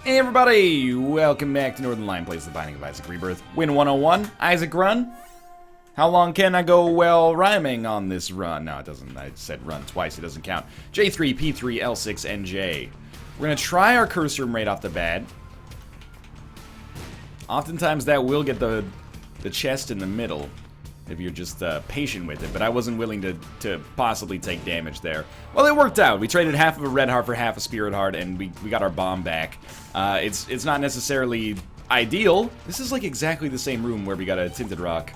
Hey everybody, welcome back to Northern Lion Plays The Binding of Isaac Rebirth. Win 101, Isaac run. How long can I go well rhyming on this run? No, it doesn't. I said run twice, it doesn't count. J3, P3, L6, NJ. We're gonna try our cursor room right off the bat. Oftentimes that will get the chest in the middle, if you're just patient with it, but I wasn't willing to possibly take damage there. Well, it worked out. We traded half of a red heart for half a spirit heart, and we got our bomb back. It's not necessarily ideal. This is like exactly the same room where we got a tinted rock.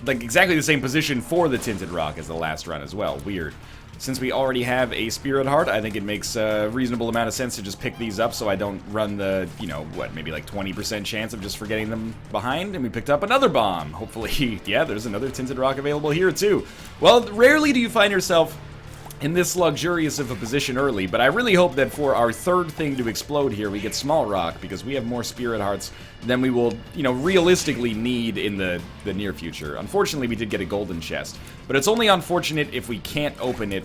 Like exactly the same position for the tinted rock as the last run as well. Weird. Since we already have a spirit heart, I think it makes a reasonable amount of sense to just pick these up so I don't run the, you know, what, maybe like 20% chance of just forgetting them behind. And we picked up another bomb. Hopefully, yeah, there's another tinted rock available here too. Well, rarely do you find yourself in this luxurious of a position early, but I really hope that for our third thing to explode here, we get small rock, because we have more spirit hearts than we will, you know, realistically need in the near future. Unfortunately, we did get a golden chest, but it's only unfortunate if we can't open it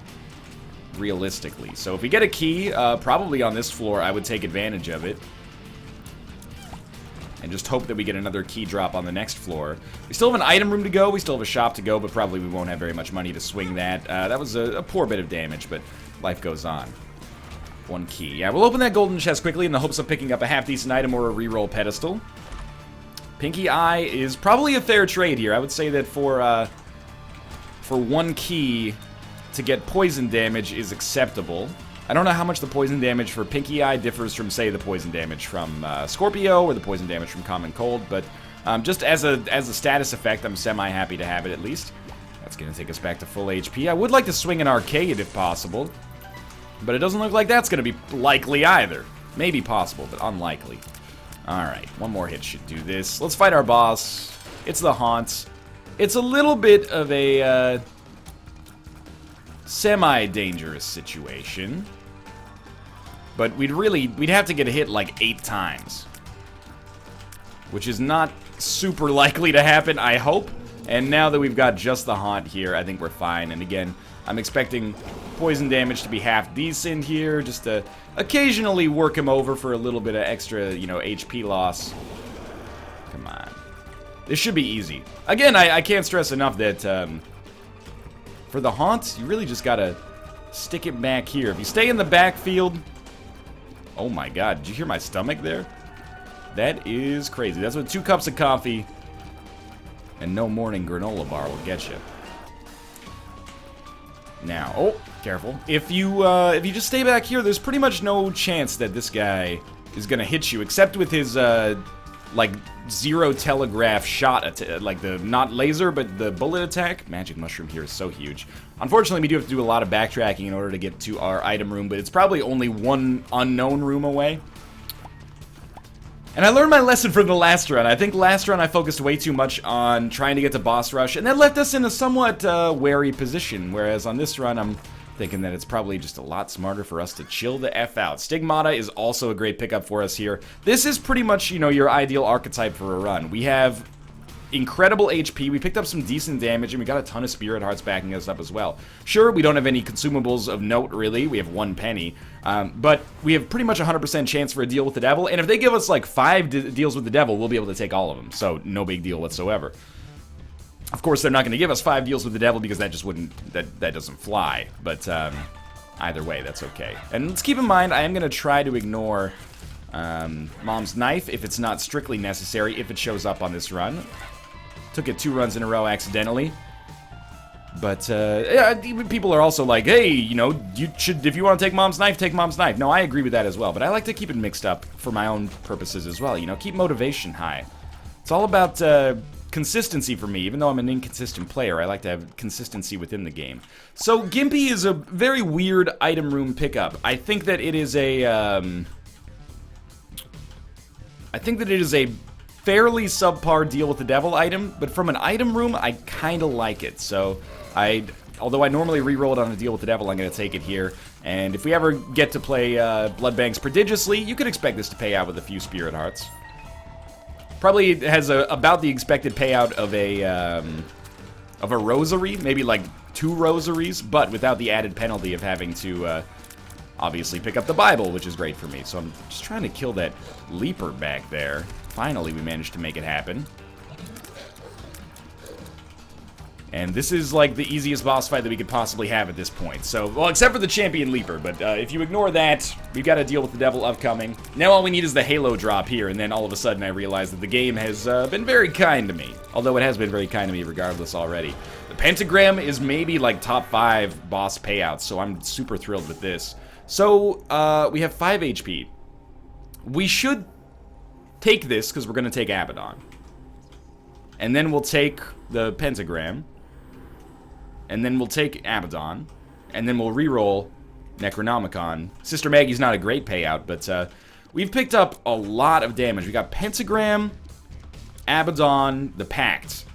realistically. So if we get a key, probably on this floor, I would take advantage of it. And just hope that we get another key drop on the next floor. We still have an item room to go, we still have a shop to go, but probably we won't have very much money to swing that. That was a poor bit of damage, but life goes on. One key. Yeah, we'll open that golden chest quickly in the hopes of picking up a half-decent item or a reroll pedestal. Pinky Eye is probably a fair trade here. I would say that for one key to get poison damage is acceptable. I don't know how much the poison damage for Pinky Eye differs from, say, the poison damage from Scorpio or the poison damage from Common Cold, but just as a status effect, I'm semi-happy to have it at least. That's going to take us back to full HP. I would like to swing an arcade if possible, but it doesn't look like that's going to be likely either. Maybe possible, but unlikely. Alright, one more hit should do this. Let's fight our boss. It's the Haunt. It's a little bit of a semi-dangerous situation, but we'd have to get hit like 8 times, which is not super likely to happen, I hope. And now that we've got just the Haunt here, I think we're fine. And again, I'm expecting poison damage to be half decent here, just to occasionally work him over for a little bit of extra, you know, HP loss. Come on. This should be easy. Again, I can't stress enough that for the Haunt, you really just gotta stick it back here. If you stay in the backfield... Oh my god, did you hear my stomach there? That is crazy. That's what 2 cups of coffee and no morning granola bar will get you. Now, oh, careful. If you just stay back here, there's pretty much no chance that this guy is gonna hit you, except with his, like, zero telegraph shot, like the, not laser, but the bullet attack. Magic Mushroom here is so huge. Unfortunately, we do have to do a lot of backtracking in order to get to our item room, but it's probably only one unknown room away. And I learned my lesson from the last run. I think last run I focused way too much on trying to get to boss rush, and that left us in a somewhat wary position, whereas on this run I'm thinking that it's probably just a lot smarter for us to chill the F out. Stigmata is also a great pickup for us here. This is pretty much, you know, your ideal archetype for a run. We have incredible HP, we picked up some decent damage, and we got a ton of spirit hearts backing us up as well. Sure, we don't have any consumables of note, really. We have 1 penny. But we have pretty much 100% chance for a deal with the devil, and if they give us like 5 deals with the devil, we'll be able to take all of them. So, no big deal whatsoever. Of course, they're not going to give us 5 deals with the devil because that just wouldn't, that doesn't fly. But either way, that's okay. And let's keep in mind, I am going to try to ignore Mom's Knife if it's not strictly necessary, if it shows up on this run. Took it 2 runs in a row accidentally. But yeah, people are also like, hey, you know, you should, if you want to take Mom's Knife, take Mom's Knife. No, I agree with that as well. But I like to keep it mixed up for my own purposes as well. You know, keep motivation high. It's all about consistency for me. Even though I'm an inconsistent player, I like to have consistency within the game. So Gimpy is a very weird item room pickup. I think that it is a fairly subpar deal with the devil item, but from an item room, I kind of like it. So although I normally reroll it on a deal with the devil, I'm going to take it here. And if we ever get to play Blood Banks prodigiously, you could expect this to pay out with a few spirit hearts. Probably has about the expected payout of a rosary, maybe like 2 rosaries, but without the added penalty of having to obviously pick up the Bible, which is great for me. So I'm just trying to kill that leaper back there. Finally, we managed to make it happen. And this is like the easiest boss fight that we could possibly have at this point. So, well, except for the champion leaper, but if you ignore that, we've got to deal with the devil upcoming. Now all we need is the halo drop here, and then all of a sudden I realize that the game has been very kind to me. Although it has been very kind to me regardless already. The pentagram is maybe like top 5 boss payouts, so I'm super thrilled with this. So, we have 5 HP. We should take this, because we're going to take Abaddon. And then we'll take the pentagram. And then we'll take Abaddon. And then we'll reroll Necronomicon. Sister Maggie's not a great payout, but we've picked up a lot of damage. We got Pentagram, Abaddon, the Pact.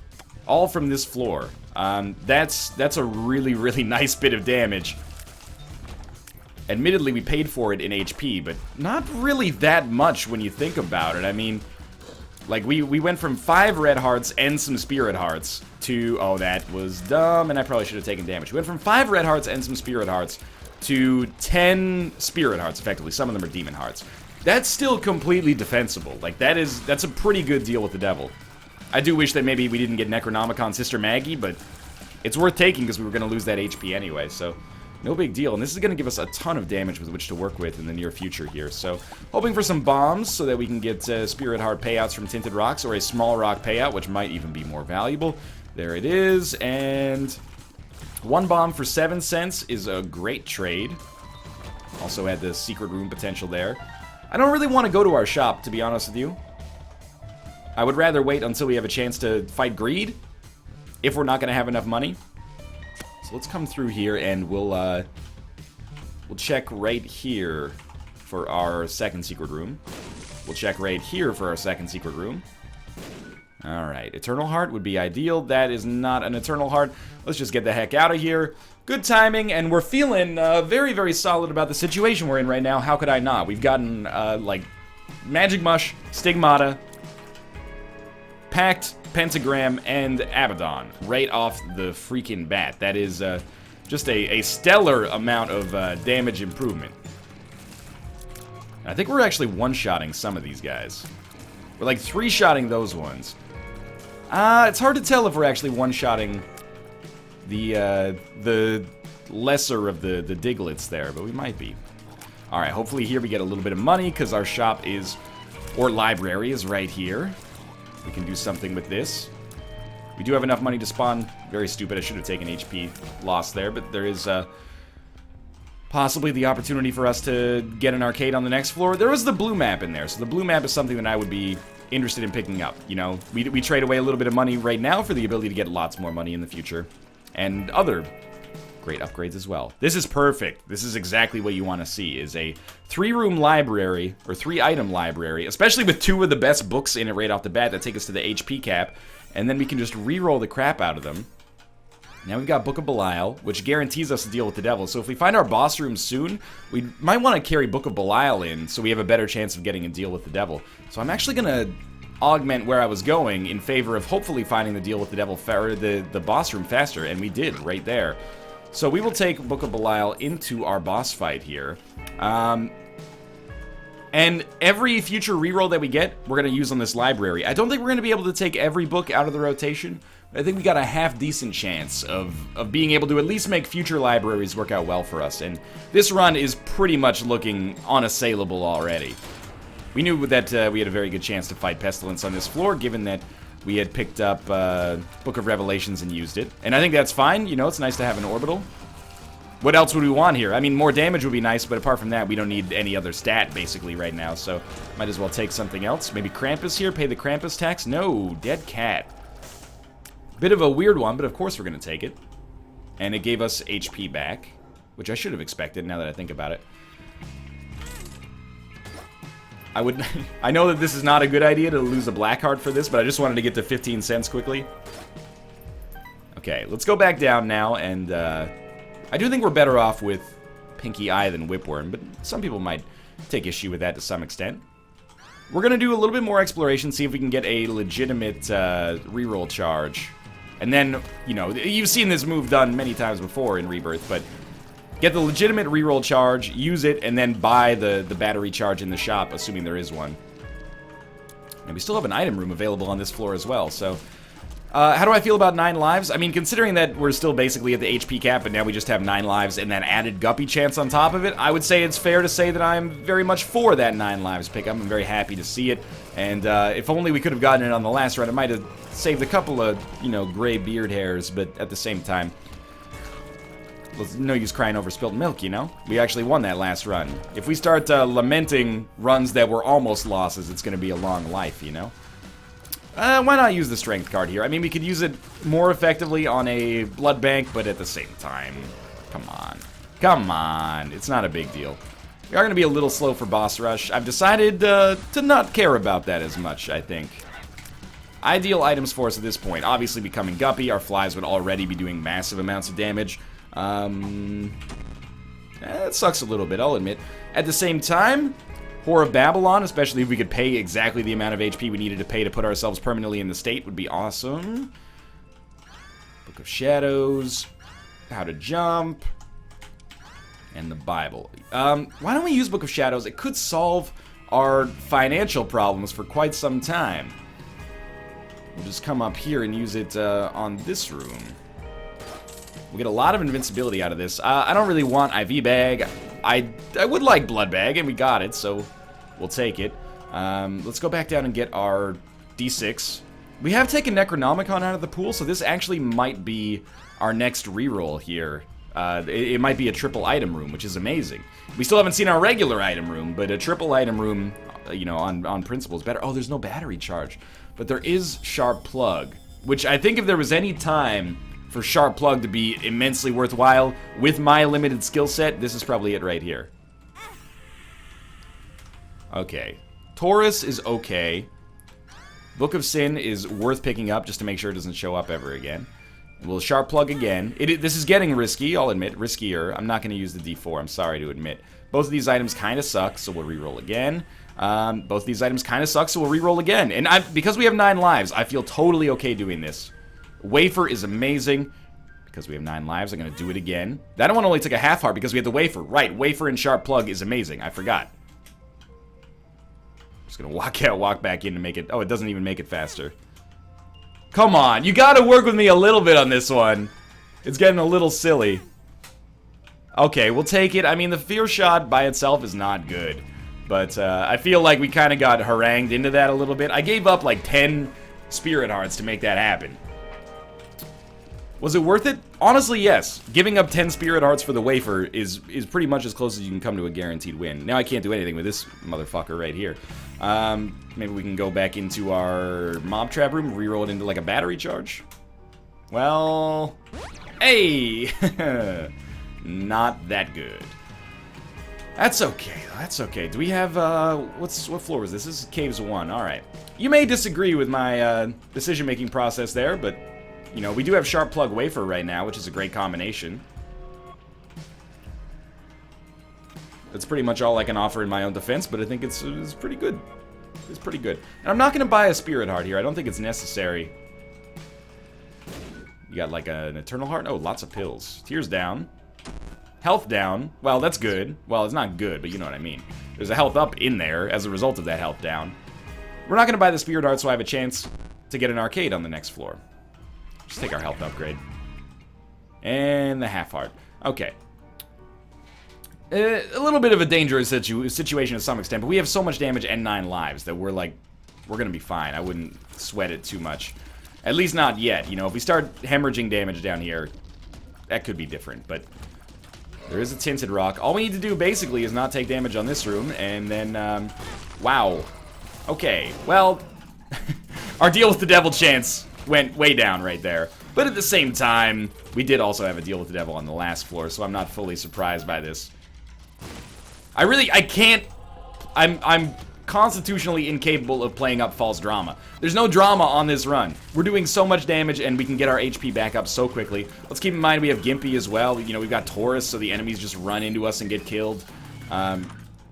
All from this floor. That's a really, really nice bit of damage. Admittedly, we paid for it in HP, but not really that much when you think about it. I mean, like, we went from 5 red hearts and some spirit hearts to... Oh, that was dumb, and I probably should have taken damage. We went from 5 red hearts and some spirit hearts to 10 spirit hearts, effectively. Some of them are demon hearts. That's still completely defensible. Like, that's a pretty good deal with the devil. I do wish that maybe we didn't get Necronomicon Sister Maggie, but it's worth taking because we were going to lose that HP anyway, so... No big deal, and this is going to give us a ton of damage with which to work with in the near future here. So, hoping for some bombs so that we can get Spirit Heart payouts from Tinted Rocks, or a small rock payout, which might even be more valuable. There it is, and 1 bomb for 7 cents is a great trade. Also had the secret room potential there. I don't really want to go to our shop, to be honest with you. I would rather wait until we have a chance to fight greed, if we're not going to have enough money. So let's come through here and we'll check right here for our second secret room. We'll check right here for our second secret room. Alright, Eternal Heart would be ideal. That is not an Eternal Heart. Let's just get the heck out of here. Good timing, and we're feeling very, very solid about the situation we're in right now. How could I not? We've gotten, like, Magic Mush, Stigmata, Pact, Pentagram, and Abaddon right off the freaking bat. That is just a stellar amount of damage improvement. I think we're actually one-shotting some of these guys. We're like 3-shotting those ones. It's hard to tell if we're actually one-shotting the lesser of the Diglets there, but we might be. Alright, hopefully here we get a little bit of money, because our shop is, or library is right here. We can do something with this. We do have enough money to spawn. Very stupid. I should have taken HP loss there, but there is possibly the opportunity for us to get an arcade on the next floor. There was the blue map in there, so the blue map is something that I would be interested in picking up. You know, we trade away a little bit of money right now for the ability to get lots more money in the future. And other great upgrades as well. This is perfect. This is exactly what you want to see, is a 3-room library, or 3-item library, especially with 2 of the best books in it right off the bat that take us to the HP cap, and then we can just re-roll the crap out of them. Now we've got Book of Belial, which guarantees us to deal with the devil, so if we find our boss room soon, we might want to carry Book of Belial in, so we have a better chance of getting a deal with the devil. So I'm actually going to augment where I was going in favor of hopefully finding the deal with the devil, or the boss room faster, and we did right there. So we will take Book of Belial into our boss fight here. And every future reroll that we get, we're going to use on this library. I don't think we're going to be able to take every book out of the rotation, but I think we got a half-decent chance of being able to at least make future libraries work out well for us. And this run is pretty much looking unassailable already. We knew that we had a very good chance to fight Pestilence on this floor, given that we had picked up Book of Revelations and used it. And I think that's fine. You know, it's nice to have an orbital. What else would we want here? I mean, more damage would be nice, but apart from that, we don't need any other stat, basically, right now. So, might as well take something else. Maybe Krampus here? Pay the Krampus tax? No, Dead Cat. Bit of a weird one, but of course we're going to take it. And it gave us HP back, which I should have expected now that I think about it. I know that this is not a good idea to lose a black heart for this, but I just wanted to get to 15 cents quickly. Okay, let's go back down now, and I do think we're better off with Pinky Eye than Whipworm, but some people might take issue with that to some extent. We're going to do a little bit more exploration, see if we can get a legitimate reroll charge. And then, you know, you've seen this move done many times before in Rebirth, but Get the legitimate reroll charge, use it, and then buy the battery charge in the shop, assuming there is one. And we still have an item room available on this floor as well, so... how do I feel about 9 lives? I mean, considering that we're still basically at the HP cap, but now we just have 9 lives and that added guppy chance on top of it, I would say it's fair to say that I'm very much for that 9 lives pickup. I'm very happy to see it, and if only we could have gotten it on the last run, it might have saved a couple of, you know, gray beard hairs, but at the same time, there's no use crying over spilt milk, you know? We actually won that last run. If we start lamenting runs that were almost losses, it's going to be a long life, you know? Why not use the strength card here? I mean, we could use it more effectively on a blood bank, but at the same time, come on. Come on. It's not a big deal. We are going to be a little slow for boss rush. I've decided to not care about that as much, I think. Ideal items for us at this point. Obviously, becoming guppy, our flies would already be doing massive amounts of damage. It sucks a little bit, I'll admit. At the same time, Whore of Babylon, especially if we could pay exactly the amount of HP we needed to pay to put ourselves permanently in the state, would be awesome. Book of Shadows, How to Jump, and the Bible. Why don't we use Book of Shadows? It could solve our financial problems for quite some time. We'll just come up here and use it on this room. We'll get a lot of invincibility out of this. I don't really want IV Bag. I would like Blood Bag, and we got it, so we'll take it. Let's go back down and get our D6. We have taken Necronomicon out of the pool, so this actually might be our next reroll here. It might be a triple item room, which is amazing. We still haven't seen our regular item room, but a triple item room, you know, on principle is better. Oh, there's no battery charge, but there is Sharp Plug, which I think if there was any time for Sharp Plug to be immensely worthwhile with my limited skill set, this is probably it right here. Okay. Taurus is okay. Book of Sin is worth picking up just to make sure it doesn't show up ever again. We'll Sharp Plug again. This is getting risky, I'll admit. Riskier. I'm not going to use the D4, I'm sorry to admit. Both of these items kind of suck, so we'll reroll again. Both of these items kind of suck, so we'll reroll again. And because we have 9 lives, I feel totally okay doing this. Wafer is amazing. Because we have 9 lives, I'm going to do it again. That one only took a half heart because we had the Wafer. Right, Wafer and Sharp Plug is amazing. I forgot. Just going to walk out, walk back in to make it... Oh, it doesn't even make it faster. Come on, you got to work with me a little bit on this one. It's getting a little silly. Okay, we'll take it. I mean, the Fear Shot by itself is not good. But I feel like we kind of got harangued into that a little bit. I gave up like 10 Spirit Hearts to make that happen. Was it worth it? Honestly, yes. Giving up 10 Spirit Hearts for the Wafer is pretty much as close as you can come to a guaranteed win. Now I can't do anything with this motherfucker right here. Maybe we can go back into our Mob Trap room, reroll it into like a battery charge. Well, hey! Not that good. That's okay, that's okay. Do we have, what floor is this? This is Caves 1, alright. You may disagree with my decision-making process there, but... You know, we do have Sharp Plug Wafer right now, which is a great combination. That's pretty much all I can offer in my own defense, but I think it's pretty good. It's pretty good. And I'm not going to buy a Spirit Heart here. I don't think it's necessary. You got like an Eternal Heart? Oh, lots of pills. Tears down. Health down. Well, that's good. Well, it's not good, but you know what I mean. There's a health up in there as a result of that health down. We're not going to buy the Spirit Heart, so I have a chance to get an arcade on the next floor. Just take our health upgrade. And the half heart. Okay. A little bit of a dangerous situation to some extent, but we have so much damage and 9 lives that we're gonna be fine. I wouldn't sweat it too much. At least not yet. You know, if we start hemorrhaging damage down here, that could be different, but there is a Tinted Rock. All we need to do, basically, is not take damage on this room, and then, wow. Okay, well, our deal with the devil chance went way down right there. But at the same time, we did also have a deal with the devil on the last floor, so I'm not fully surprised by this. I can't... I'm constitutionally incapable of playing up false drama. There's no drama on this run. We're doing so much damage, and we can get our HP back up so quickly. Let's keep in mind we have Gimpy as well. You know, we've got Taurus, so the enemies just run into us and get killed.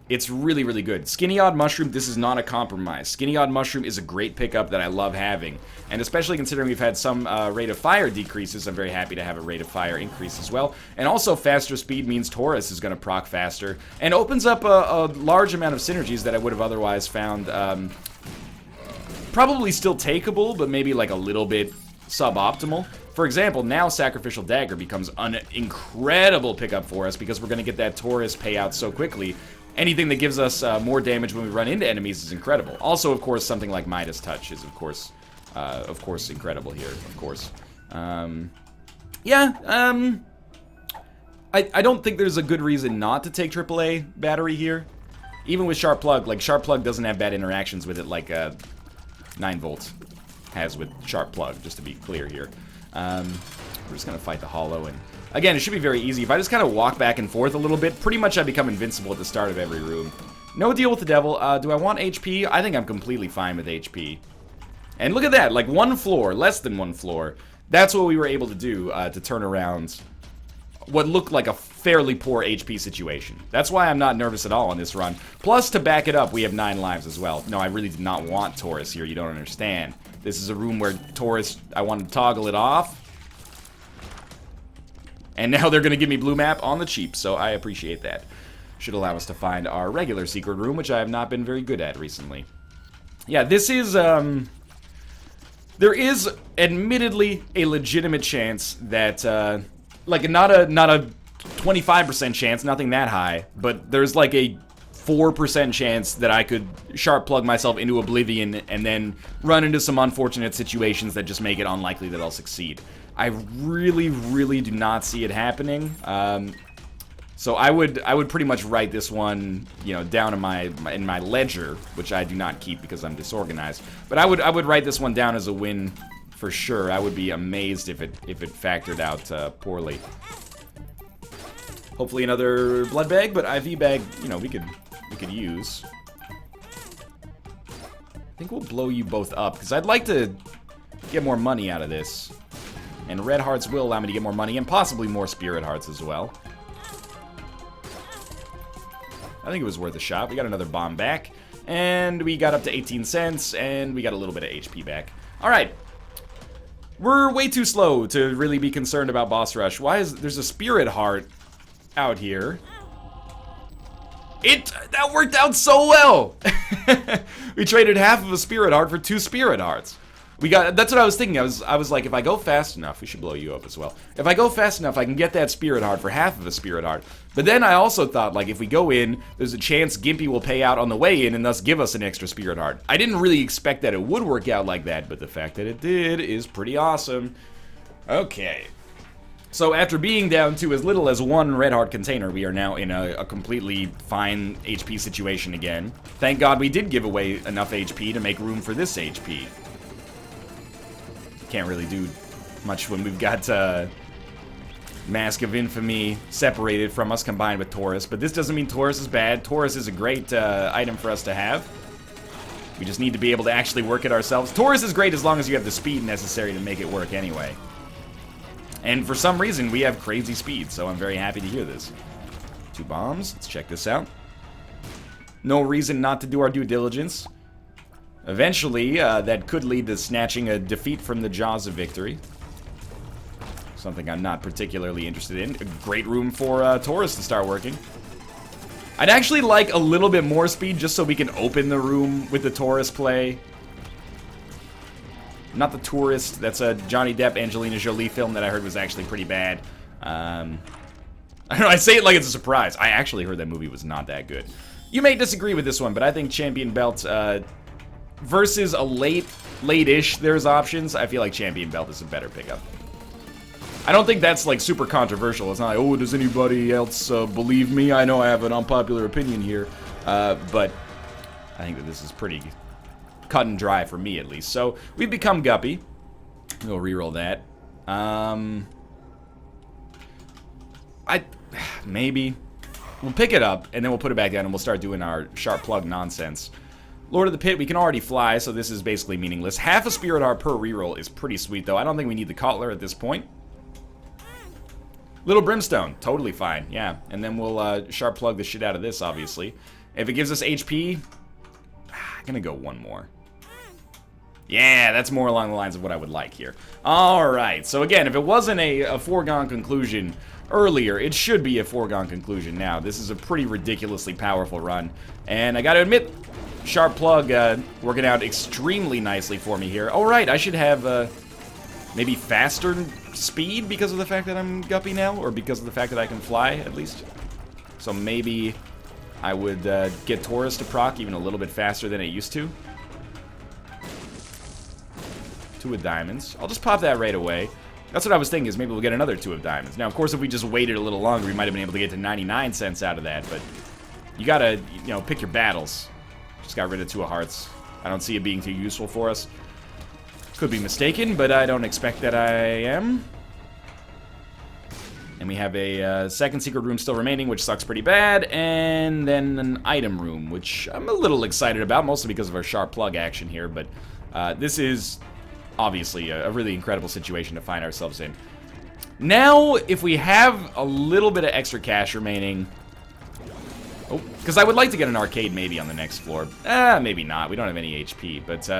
It's really, really good. Skinny Odd Mushroom, this is not a compromise. Skinny Odd Mushroom is a great pickup that I love having. And especially considering we've had some rate of fire decreases, I'm very happy to have a rate of fire increase as well. And also faster speed means Taurus is going to proc faster. And opens up a large amount of synergies that I would have otherwise found probably still takeable, but maybe like a little bit suboptimal. For example, now Sacrificial Dagger becomes an incredible pickup for us because we're going to get that Taurus payout so quickly. Anything that gives us more damage when we run into enemies is incredible. Also, of course, something like Midas Touch is, of course, incredible here, of course. I don't think there's a good reason not to take AAA battery here. Even with Sharp Plug, like, Sharp Plug doesn't have bad interactions with it like 9 volts has with Sharp Plug, just to be clear here. We're just going to fight the Hollow, and again, it should be very easy. If I just kind of walk back and forth a little bit, pretty much I become invincible at the start of every room. No deal with the devil. Do I want HP? I think I'm completely fine with HP. And look at that, like 1 floor, less than 1 floor. That's what we were able to do to turn around what looked like a fairly poor HP situation. That's why I'm not nervous at all on this run. Plus, to back it up, we have 9 lives as well. No, I really did not want Taurus here, you don't understand. This is a room where Taurus, I wanted to toggle it off. And now they're going to give me blue map on the cheap, so I appreciate that. Should allow us to find our regular secret room, which I have not been very good at recently. Yeah, this is, there is admittedly a legitimate chance that, like, not a 25% chance, nothing that high, but there's like a 4% chance that I could Sharp Plug myself into oblivion and then run into some unfortunate situations that just make it unlikely that I'll succeed. I really, really do not see it happening. So I would pretty much write this one, you know, down in my ledger, which I do not keep because I'm disorganized. But I would write this one down as a win for sure. I would be amazed if it factored out poorly. Hopefully another blood bag, but IV bag, you know, we could use. I think we'll blow you both up because I'd like to get more money out of this. And red hearts will allow me to get more money, and possibly more spirit hearts as well. I think it was worth a shot. We got another bomb back, and we got up to 18 cents, and we got a little bit of HP back. Alright. We're way too slow to really be concerned about boss rush. There's a spirit heart out here. That worked out so well! We traded half of a spirit heart for 2 spirit hearts. That's what I was thinking. I was like, if I go fast enough, we should blow you up as well. If I go fast enough, I can get that spirit heart for half of a spirit heart. But then I also thought, like, if we go in, there's a chance Gimpy will pay out on the way in and thus give us an extra spirit heart. I didn't really expect that it would work out like that, but the fact that it did is pretty awesome. Okay. So after being down to as little as 1 red heart container, we are now in a completely fine HP situation again. Thank God we did give away enough HP to make room for this HP. Can't really do much when we've got Mask of Infamy separated from us, combined with Taurus. But this doesn't mean Taurus is bad. Taurus is a great item for us to have. We just need to be able to actually work it ourselves. Taurus is great as long as you have the speed necessary to make it work anyway. And for some reason, we have crazy speed, so I'm very happy to hear this. 2 bombs. Let's check this out. No reason not to do our due diligence. Eventually, that could lead to snatching a defeat from the jaws of victory. Something I'm not particularly interested in. A great room for Taurus to start working. I'd actually like a little bit more speed just so we can open the room with the Taurus play. Not The Tourist. That's a Johnny Depp, Angelina Jolie film that I heard was actually pretty bad. I don't know, I say it like it's a surprise. I actually heard that movie was not that good. You may disagree with this one, but I think Champion Belt, versus a late-ish, there's options. I feel like Champion Belt is a better pickup. I don't think that's, like, super controversial. It's not like, oh, does anybody else believe me? I know I have an unpopular opinion here. But I think that this is pretty cut and dry for me, at least. So, we've become Guppy. We'll reroll that. Maybe. We'll pick it up, and then we'll put it back down, and we'll start doing our Sharp Plug nonsense. Lord of the Pit, we can already fly, so this is basically meaningless. Half a Spirit Heart per reroll is pretty sweet, though. I don't think we need the Cutler at this point. Little Brimstone, totally fine, yeah. And then we'll Sharp Plug the shit out of this, obviously. If it gives us HP, I'm gonna go one more. Yeah, that's more along the lines of what I would like here. Alright, so again, if it wasn't a foregone conclusion earlier, it should be a foregone conclusion now. This is a pretty ridiculously powerful run. And I gotta admit, Sharp Plug working out extremely nicely for me here. Alright, I should have maybe faster speed because of the fact that I'm Guppy now, or because of the fact that I can fly, at least. So maybe I would get Taurus to proc even a little bit faster than it used to. 2 of diamonds. I'll just pop that right away. That's what I was thinking, is maybe we'll get another 2 of diamonds. Now, of course, if we just waited a little longer, we might have been able to get to 99 cents out of that, but you gotta, you know, pick your battles. Just got rid of 2 of hearts. I don't see it being too useful for us. Could be mistaken, but I don't expect that I am. And we have a second secret room still remaining, which sucks pretty bad, and then an item room, which I'm a little excited about, mostly because of our Sharp Plug action here, but this is obviously a really incredible situation to find ourselves in. Now, if we have a little bit of extra cash remaining... Oh, because I would like to get an arcade maybe on the next floor. Maybe not. We don't have any HP, but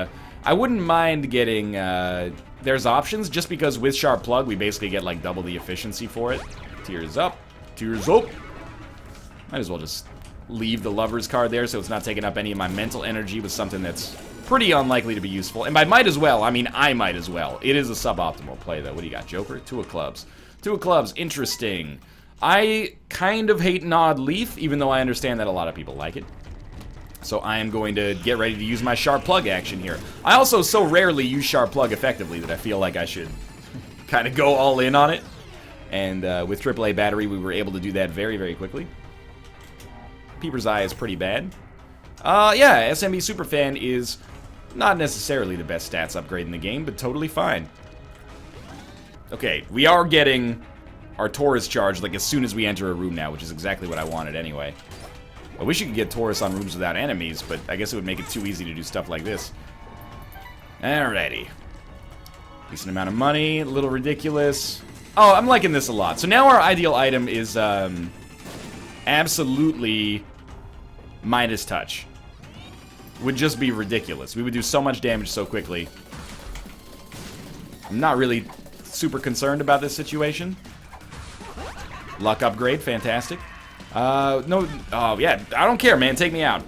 I wouldn't mind getting... there's options, just because with Sharp Plug, we basically get like double the efficiency for it. Tears up. Tears up. Might as well just leave the Lover's card there so it's not taking up any of my mental energy with something that's pretty unlikely to be useful. And by might as well, I mean I might as well. It is a suboptimal play, though. What do you got, Joker? 2 of clubs. 2 of clubs. Interesting. I kind of hate Nod Leaf, even though I understand that a lot of people like it. So I am going to get ready to use my Sharp Plug action here. I also so rarely use Sharp Plug effectively that I feel like I should kind of go all in on it. And with AAA battery, we were able to do that very, very quickly. Peeper's Eye is pretty bad. Yeah, SMB Superfan is not necessarily the best stats upgrade in the game, but totally fine. Okay, we are getting our Taurus charge like as soon as we enter a room now, which is exactly what I wanted anyway. I wish you could get Taurus on rooms without enemies, but I guess it would make it too easy to do stuff like this. Alrighty. Decent amount of money, a little ridiculous. Oh, I'm liking this a lot. So now our ideal item is absolutely Midas Touch. Would just be ridiculous. We would do so much damage so quickly. I'm not really super concerned about this situation. Luck upgrade, fantastic. No, oh yeah, I don't care, man, take me out.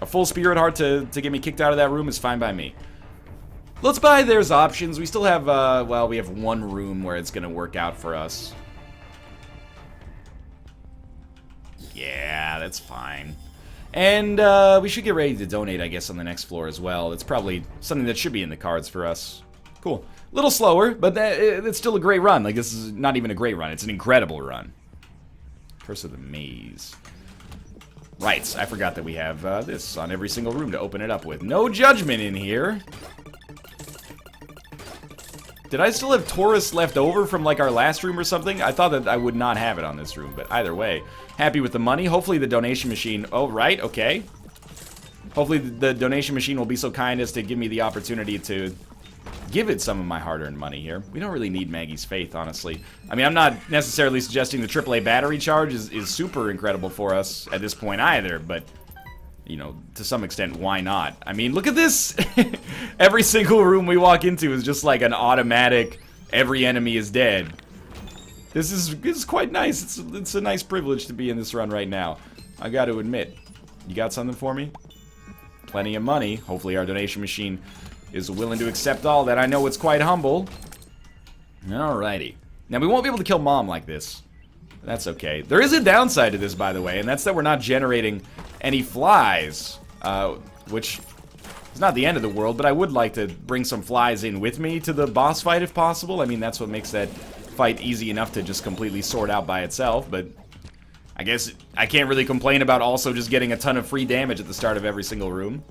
A full Spirit Heart to get me kicked out of that room is fine by me. Let's buy there's options. We still have, well, we have 1 room where it's gonna work out for us. Yeah, that's fine. And we should get ready to donate, I guess, on the next floor as well. It's probably something that should be in the cards for us. Cool. A little slower, but it's still a great run. Like, this is not even a great run. It's an incredible run. Curse of the Maze. Right, I forgot that we have this on every single room to open it up with. No judgment in here. Did I still have Taurus left over from, like, our last room or something? I thought that I would not have it on this room, but either way. Happy with the money. Hopefully the donation machine... Oh, right, okay. Hopefully the donation machine will be so kind as to give me the opportunity to give it some of my hard-earned money here. We don't really need Maggie's Faith, honestly. I mean, I'm not necessarily suggesting the AAA battery charge is super incredible for us at this point either, but... You know, to some extent, why not? I mean, look at this! Every single room we walk into is just like an automatic, every enemy is dead. This is quite nice. It's a nice privilege to be in this run right now. I got to admit. You got something for me? Plenty of money. Hopefully our donation machine is willing to accept all that. I know it's quite humble. Alrighty. Now, we won't be able to kill Mom like this. That's okay. There is a downside to this, by the way, and that's that we're not generating any flies, which is not the end of the world, but I would like to bring some flies in with me to the boss fight if possible. I mean, that's what makes that fight easy enough to just completely sort out by itself, but I guess I can't really complain about also just getting a ton of free damage at the start of every single room.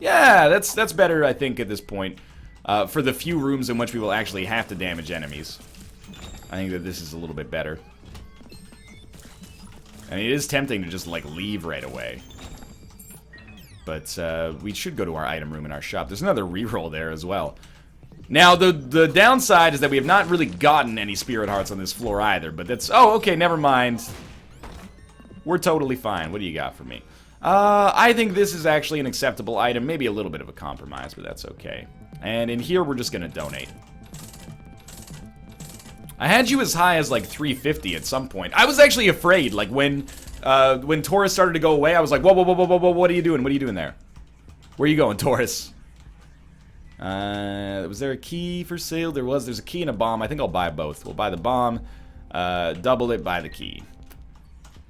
Yeah, that's better, I think, at this point, for the few rooms in which we will actually have to damage enemies. I think that this is a little bit better. I mean, it is tempting to just, like, leave right away. But, we should go to our item room in our shop. There's another reroll there as well. Now, the downside is that we have not really gotten any Spirit Hearts on this floor either, but that's... Oh, okay, never mind. We're totally fine. What do you got for me? I think this is actually an acceptable item. Maybe a little bit of a compromise, but that's okay. And in here, we're just gonna donate. I had you as high as, like, 350 at some point. I was actually afraid, like, when Taurus started to go away, I was like, whoa, whoa, whoa, whoa, whoa, whoa, what are you doing? What are you doing there? Where are you going, Taurus? Was there a key for sale? There was. There's a key and a bomb. I think I'll buy both. We'll buy the bomb, double it, buy the key.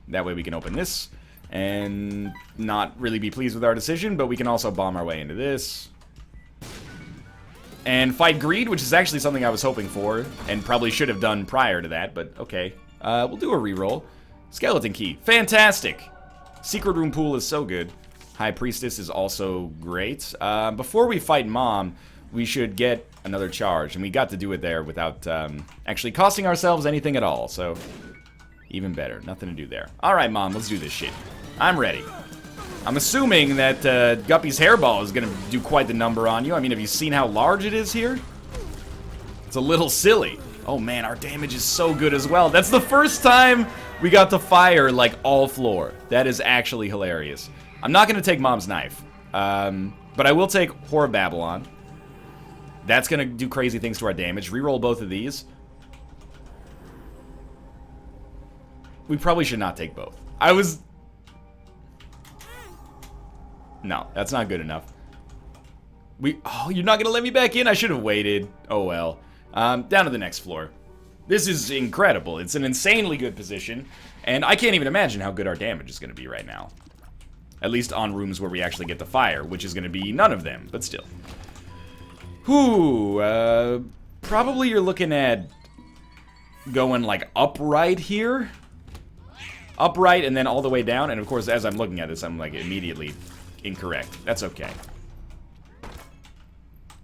That way we can open this and not really be pleased with our decision, but we can also bomb our way into this. And fight greed, which is actually something I was hoping for, and probably should have done prior to that, but okay. We'll do a reroll. Skeleton key. Fantastic! Secret room pool is so good. High Priestess is also great. Before we fight Mom, we should get another charge, and we got to do it there without actually costing ourselves anything at all, so even better. Nothing to do there. Alright, Mom, let's do this shit. I'm ready. I'm assuming that Guppy's hairball is going to do quite the number on you. I mean, have you seen how large it is here? It's a little silly. Oh man, our damage is so good as well. That's the first time we got to fire, like, all floor. That is actually hilarious. I'm not going to take Mom's knife, but I will take Whore of Babylon. That's going to do crazy things to our damage. Reroll both of these. We probably should not take both. No, that's not good enough. Oh, you're not going to let me back in? I should have waited. Oh, well. Down to the next floor. This is incredible. It's an insanely good position, and I can't even imagine how good our damage is going to be right now. At least on rooms where we actually get the fire, which is going to be none of them, but still. Whew, probably you're looking at going, like, upright here. Upright and then all the way down, and of course, as I'm looking at this, I'm, like, immediately incorrect. That's okay.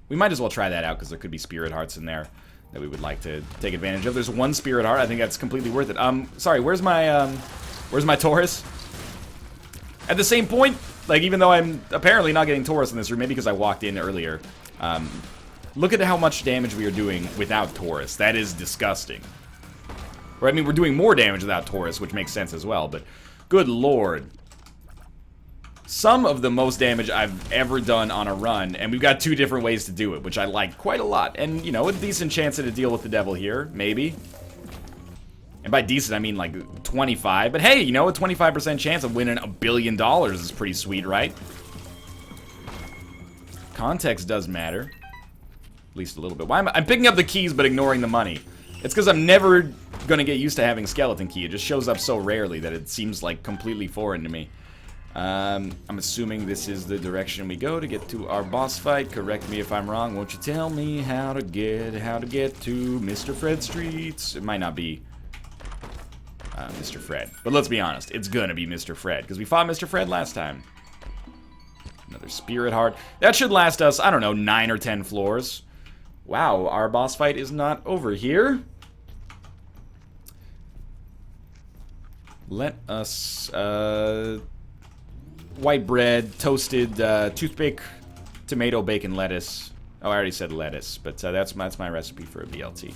We might as well try that out, because there could be spirit hearts in there that we would like to take advantage of. There's one spirit heart. I think that's completely worth it. Sorry, where's my Taurus? At the same point, like, even though I'm apparently not getting Taurus in this room, maybe because I walked in earlier, look at how much damage we are doing without Taurus. That is disgusting. Or, I mean, we're doing more damage without Taurus, which makes sense as well, but good lord. Some of the most damage I've ever done on a run, and we've got two different ways to do it, which I like quite a lot. And, you know, a decent chance to deal with the devil here, maybe. And by decent, I mean like 25. But hey, you know, a 25% chance of winning $1 billion is pretty sweet, right? Context does matter. At least a little bit. Why am I'm picking up the keys but ignoring the money? It's because I'm never gonna get used to having skeleton key. It just shows up so rarely that it seems like completely foreign to me. I'm assuming this is the direction we go to get to our boss fight. Correct me if I'm wrong. Won't you tell me how to get to Mr. Fred Streets? It might not be Mr. Fred, but let's be honest, it's gonna be Mr. Fred because we fought Mr. Fred last time. Another spirit heart. That should last us, I don't know, 9 or 10 floors. Wow, our boss fight is not over here. Let us, white bread, toasted, toothpick, tomato, bacon, lettuce. Oh, I already said lettuce, but that's my recipe for a BLT.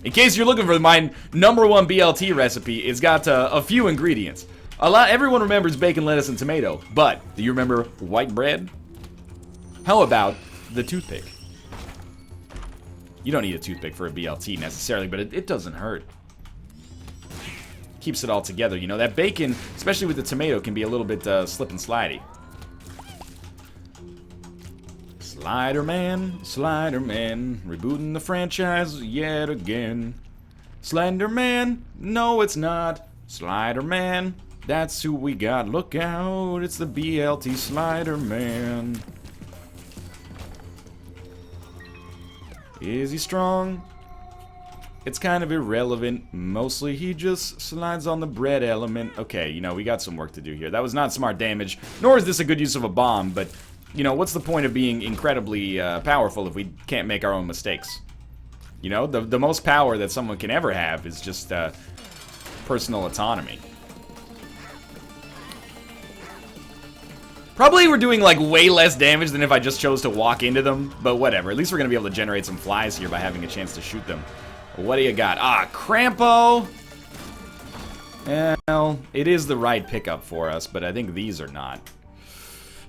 In case you're looking for my #1 BLT recipe, it's got a few ingredients. Everyone remembers bacon, lettuce, and tomato, but do you remember white bread? How about the toothpick? You don't need a toothpick for a BLT necessarily, but it doesn't hurt. Keeps it all together. You know, that bacon, especially with the tomato, can be a little bit slip and slidey. Slider Man, rebooting the franchise yet again. Slender Man, no it's not. Slider Man, that's who we got. Look out, it's the BLT Slider Man. Is he strong? It's kind of irrelevant. Mostly he just slides on the bread element. Okay, you know, we got some work to do here. That was not smart damage, nor is this a good use of a bomb, but, you know, what's the point of being incredibly powerful if we can't make our own mistakes? You know, the most power that someone can ever have is just personal autonomy. Probably we're doing, like, way less damage than if I just chose to walk into them, but whatever. At least we're going to be able to generate some flies here by having a chance to shoot them. What do you got? Ah, Crampo! Well, it is the right pickup for us, but I think these are not.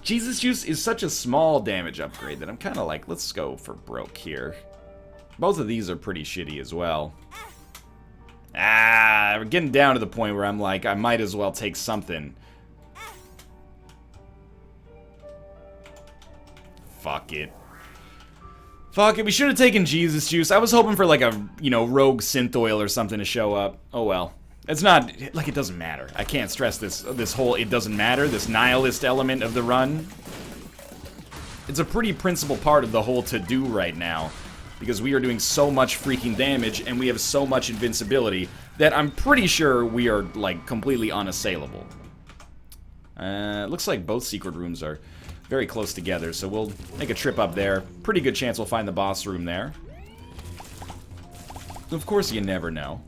Jesus Juice is such a small damage upgrade that I'm kind of like, let's go for broke here. Both of these are pretty shitty as well. We're getting down to the point where I'm like, I might as well take something. Fuck it. Fuck it, we should have taken Jesus Juice. I was hoping for like a, you know, rogue synth oil or something to show up. Oh well. It's not, like, it doesn't matter. I can't stress this whole it doesn't matter, this nihilist element of the run. It's a pretty principal part of the whole to-do right now, because we are doing so much freaking damage, and we have so much invincibility, that I'm pretty sure we are, like, completely unassailable. Looks like both secret rooms are very close together, so we'll make a trip up there. Pretty good chance we'll find the boss room there. Of course, you never know.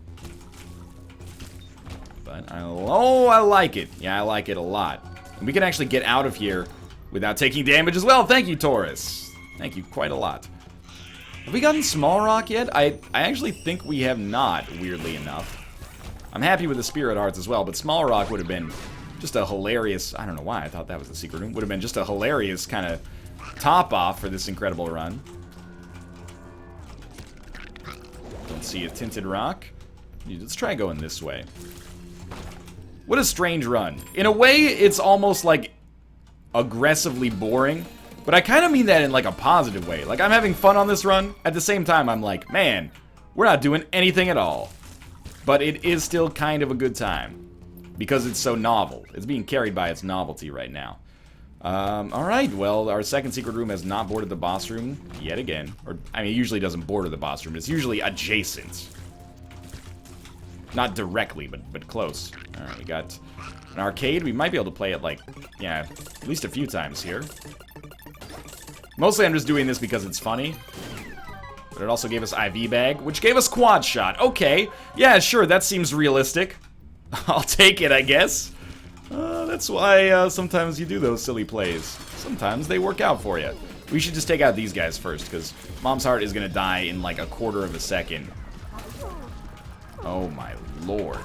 But, I like it. Yeah, I like it a lot. And we can actually get out of here without taking damage as well. Thank you, Taurus. Thank you quite a lot. Have we gotten Small Rock yet? I actually think we have not, weirdly enough. I'm happy with the Spirit Hearts as well, but Small Rock would have been just a hilarious... I don't know why I thought that was the secret room. Would have been just a hilarious kind of top-off for this incredible run. Don't see a Tinted Rock. Let's try going this way. What a strange run. In a way, it's almost like aggressively boring, but I kind of mean that in like a positive way. Like, I'm having fun on this run. At the same time, I'm like, man, we're not doing anything at all. But it is still kind of a good time because it's so novel. It's being carried by its novelty right now. Alright, well, our second secret room has not boarded the boss room yet again. Or, I mean, it usually doesn't border the boss room. It's usually adjacent. Not directly, but close. Alright, we got an arcade. We might be able to play it, like, yeah, at least a few times here. Mostly I'm just doing this because it's funny. But it also gave us IV bag, which gave us quad shot. Okay, yeah, sure, that seems realistic. I'll take it, I guess. That's why sometimes you do those silly plays. Sometimes they work out for you. We should just take out these guys first, because Mom's Heart is going to die in like a quarter of a second. Oh my lord.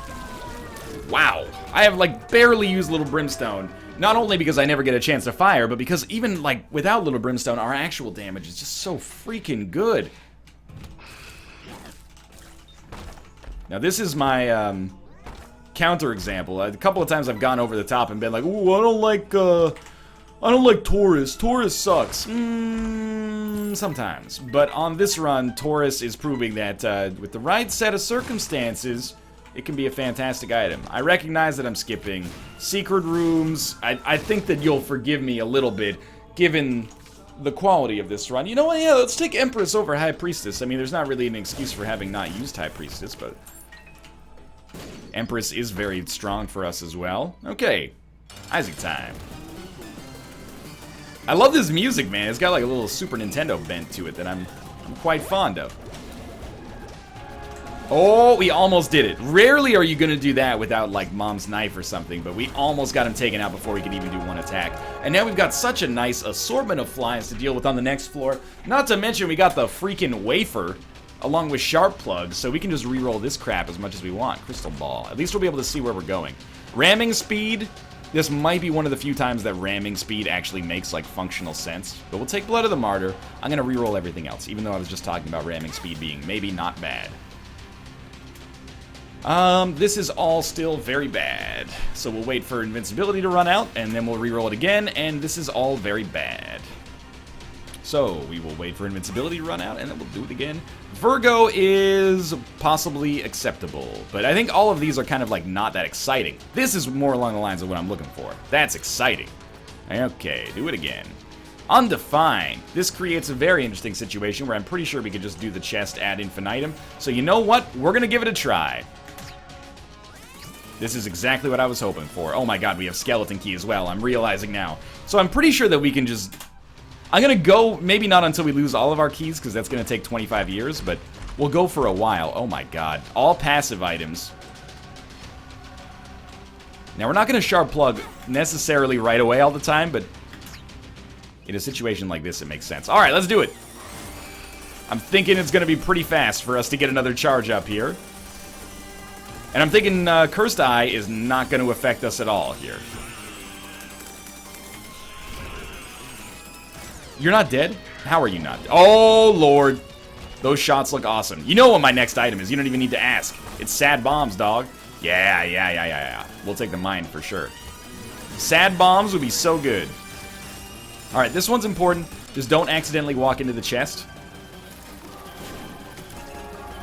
Wow. I have like barely used Little Brimstone. Not only because I never get a chance to fire, but because even like without Little Brimstone, our actual damage is just so freaking good. Now this is my counter example. A couple of times I've gone over the top and been like, ooh, I don't like Taurus. Taurus sucks. Sometimes. But on this run, Taurus is proving that with the right set of circumstances, it can be a fantastic item. I recognize that I'm skipping secret rooms. I think that you'll forgive me a little bit, given the quality of this run. You know what? Yeah, let's take Empress over High Priestess. I mean, there's not really an excuse for having not used High Priestess, but Empress is very strong for us as well. Okay, Isaac time. I love this music, man. It's got like a little Super Nintendo bent to it that I'm quite fond of. Oh, we almost did it. Rarely are you going to do that without like Mom's Knife or something, but we almost got him taken out before we could even do one attack. And now we've got such a nice assortment of flies to deal with on the next floor. Not to mention we got the freaking wafer along with Sharp Plug, so we can just re-roll this crap as much as we want. Crystal Ball. At least we'll be able to see where we're going. Ramming speed. This might be one of the few times that ramming speed actually makes, like, functional sense. But we'll take Blood of the Martyr. I'm going to re-roll everything else, even though I was just talking about ramming speed being maybe not bad. This is all still very bad. So we'll wait for invincibility to run out, and then we'll re-roll it again, and this is all very bad. So we will wait for invincibility to run out, and then we'll do it again. Virgo is possibly acceptable, but I think all of these are kind of like not that exciting. This is more along the lines of what I'm looking for. That's exciting. Okay, do it again. Undefined. This creates a very interesting situation where I'm pretty sure we could just do the chest ad infinitum. So you know what? We're gonna give it a try. This is exactly what I was hoping for. Oh my god, we have Skeleton Key as well. I'm realizing now. So I'm pretty sure that we can just... I'm gonna go, maybe not until we lose all of our keys, because that's gonna take 25 years, but we'll go for a while. Oh my god. All passive items. Now, we're not gonna Sharp Plug necessarily right away all the time, but in a situation like this, it makes sense. Alright, let's do it. I'm thinking it's gonna be pretty fast for us to get another charge up here. And I'm thinking Cursed Eye is not going to affect us at all here. You're not dead? How are you not? Oh, Lord. Those shots look awesome. You know what my next item is. You don't even need to ask. It's Sad Bombs, dog. Yeah. We'll take the mine for sure. Sad Bombs would be so good. Alright, this one's important. Just don't accidentally walk into the chest.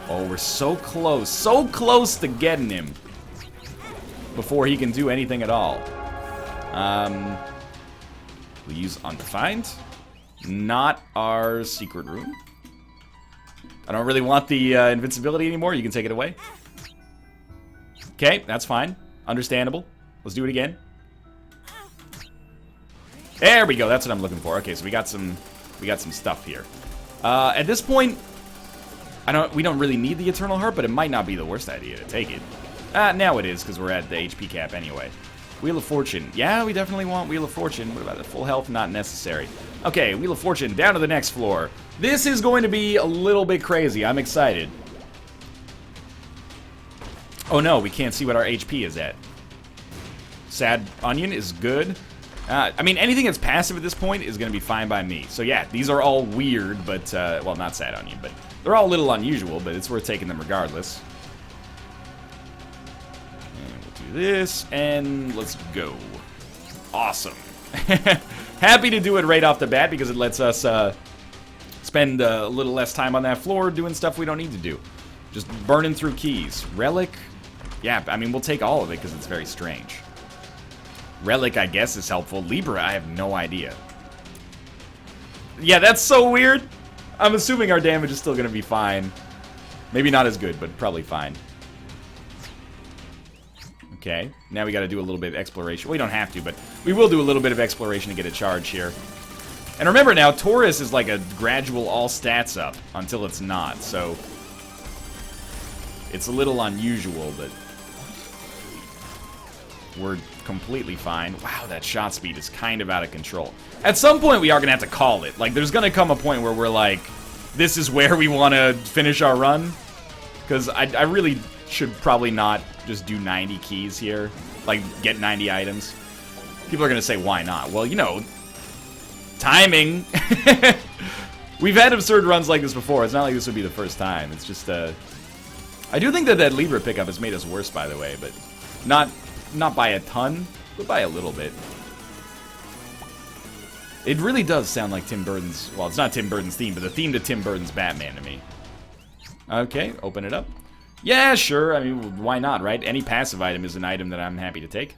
Oh, we're so close. So close to getting him. Before he can do anything at all. We'll use Undefined. Not our secret room. I don't really want the invincibility anymore. You can take it away. Okay, that's fine. Understandable. Let's do it again. There we go. That's what I'm looking for. Okay, so we got some stuff here. At this point, we don't really need the Eternal Heart, but it might not be the worst idea to take it. Now it is, because we're at the HP cap anyway. Wheel of Fortune. Yeah, we definitely want Wheel of Fortune. What about the full health? Not necessary. Okay, Wheel of Fortune, down to the next floor. This is going to be a little bit crazy. I'm excited. Oh no, we can't see what our HP is at. Sad Onion is good. I mean, anything that's passive at this point is going to be fine by me. So yeah, these are all weird, but, well, not Sad Onion, but they're all a little unusual, but it's worth taking them regardless. And we'll do this, and let's go. Awesome. Happy to do it right off the bat because it lets us spend a little less time on that floor doing stuff we don't need to do. Just burning through keys. Relic, yeah, I mean, we'll take all of it because it's very strange. Relic, I guess, is helpful. Libra, I have no idea. Yeah, that's so weird. I'm assuming our damage is still going to be fine. Maybe not as good, but probably fine. Okay, now we got to do a little bit of exploration. Well, we don't have to, but we will do a little bit of exploration to get a charge here. And remember now, Taurus is like a gradual all stats up until it's not, so it's a little unusual, but we're completely fine. Wow, that shot speed is kind of out of control. At some point, we are going to have to call it. Like, there's going to come a point where we're like, this is where we want to finish our run. Because I really should probably not just do 90 keys here. Like, get 90 items. People are going to say, why not? Well, you know, timing. We've had absurd runs like this before. It's not like this would be the first time. It's just, I do think that Libra pickup has made us worse, by the way, but not by a ton, but by a little bit. It really does sound like Tim Burton's, well, it's not Tim Burton's theme, but the theme to Tim Burton's Batman to me. Okay, open it up. Yeah, sure, I mean, why not, right? Any passive item is an item that I'm happy to take.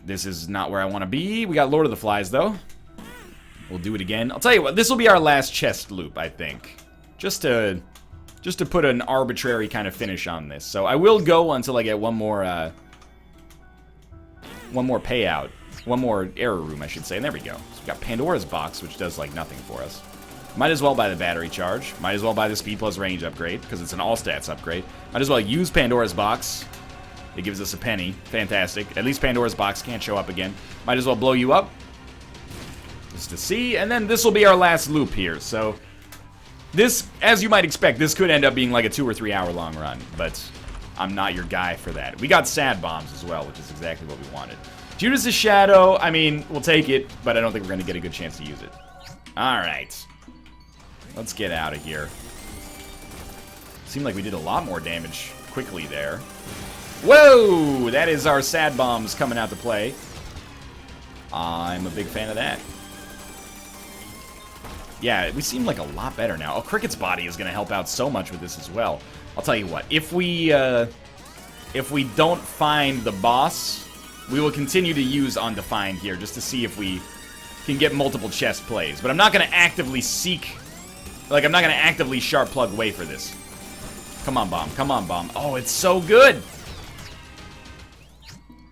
This is not where I want to be. We got Lord of the Flies, though. We'll do it again. I'll tell you what, this will be our last chest loop, I think. Just to put an arbitrary kind of finish on this. So I will go until I get one more payout. One more error room, I should say. And there we go. So we got Pandora's Box, which does, like, nothing for us. Might as well buy the battery charge. Might as well buy the speed plus range upgrade, because it's an all-stats upgrade. Might as well use Pandora's Box. It gives us a penny. Fantastic. At least Pandora's Box can't show up again. Might as well blow you up. Just to see. And then this will be our last loop here. So this, as you might expect, this could end up being like a 2 or 3 hour long run. But I'm not your guy for that. We got Sad Bombs as well, which is exactly what we wanted. Judas' Shadow, I mean, we'll take it, but I don't think we're going to get a good chance to use it. Alright. Let's get out of here. Seemed like we did a lot more damage quickly there. Whoa! That is our Sad Bombs coming out to play. I'm a big fan of that. Yeah, we seem like a lot better now. Oh, Cricket's Body is going to help out so much with this as well. I'll tell you what, if we don't find the boss, we will continue to use Undefined here just to see if we can get multiple chest plays. But I'm not going to actively seek, like, I'm not going to actively sharp plug away for this. Come on, Bomb. Come on, Bomb. Oh, it's so good!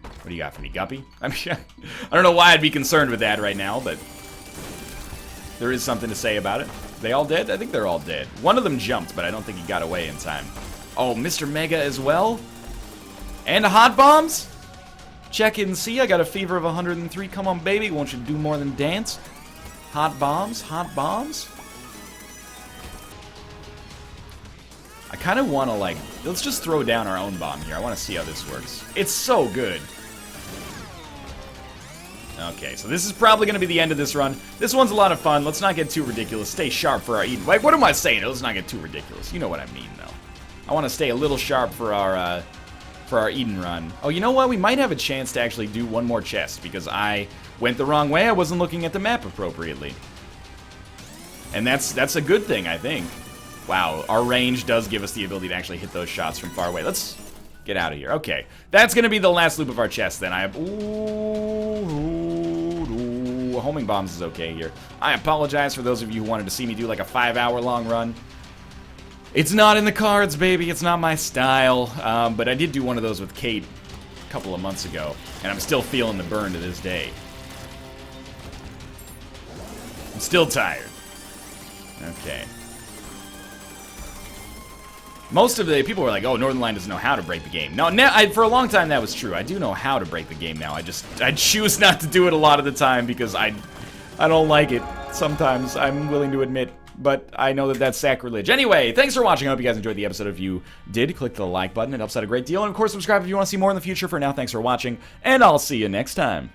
What do you got for me, Guppy? I mean, I don't know why I'd be concerned with that right now, but there is something to say about it. They all dead? I think they're all dead. One of them jumped, but I don't think he got away in time. Oh, Mr. Mega as well? And Hot Bombs? Check and see. I got a fever of 103. Come on, baby. Won't you do more than dance? Hot Bombs? Hot Bombs? I kind of want to, like, let's just throw down our own bomb here. I want to see how this works. It's so good. Okay, so this is probably going to be the end of this run. This one's a lot of fun. Let's not get too ridiculous. Stay sharp for our Eden. Like, what am I saying? Let's not get too ridiculous. You know what I mean, though. I want to stay a little sharp for our Eden run. Oh, you know what? We might have a chance to actually do one more chest because I went the wrong way. I wasn't looking at the map appropriately. And that's a good thing, I think. Wow, our range does give us the ability to actually hit those shots from far away. Let's get out of here. Okay, that's going to be the last loop of our chest then. I have... Ooh, homing bombs is okay here. I apologize for those of you who wanted to see me do like a 5-hour-long run. It's not in the cards, baby. It's not my style. But I did do one of those with Kate a couple of months ago, and I'm still feeling the burn to this day. I'm still tired. Okay. Most of the people were like, oh, Northernlion doesn't know how to break the game. No, for a long time that was true. I do know how to break the game now. I choose not to do it a lot of the time because I don't like it. Sometimes, I'm willing to admit. But I know that that's sacrilege. Anyway, thanks for watching. I hope you guys enjoyed the episode. If you did, click the like button. It helps out a great deal. And of course, subscribe if you want to see more in the future. For now, thanks for watching, and I'll see you next time.